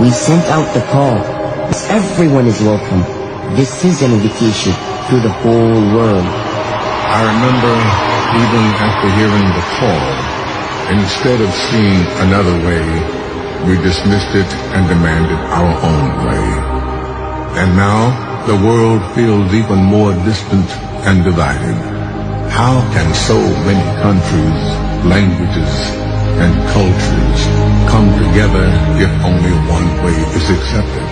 We sent out the call. Everyone is welcome. This is an invitation to the whole world. I remember even after hearing the call, instead of seeing another way, we dismissed it and demanded our own way. And now the world feels even more distant and divided. How can so many countries, languages, and cultures come together if only one way is accepted?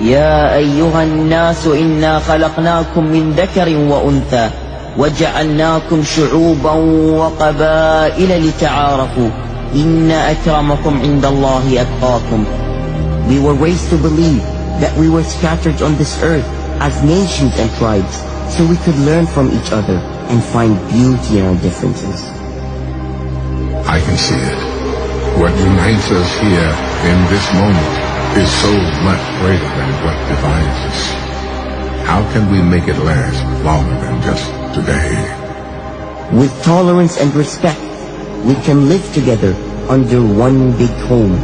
يا أيها الناس إنا خلقناكم من ذكر وأنثى وجعلناكم شعوبا وقبائل لتعارفوا إن أكرمكم عند الله أتقاكم. We were raised to believe that we were scattered on this earth as nations and tribes so we could learn from each other and find beauty in our differences. I can see it. What unites us here in this moment is so much greater than what divides us. How can we make it last longer than just today? With tolerance and respect, we can live together under one big home.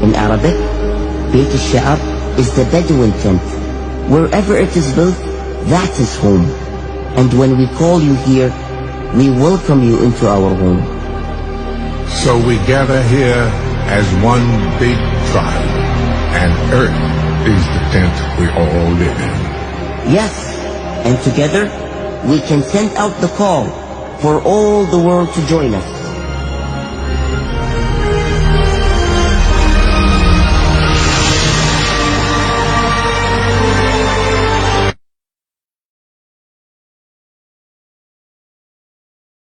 In Arabic, Beit al-Sha'ab is the Bedouin tent. Wherever it is built, that is home. And when we call you here, we welcome you into our home. So we gather here as one big tribe, and Earth is the tent we all live in. Yes, and together we can send out the call for all the world to join us.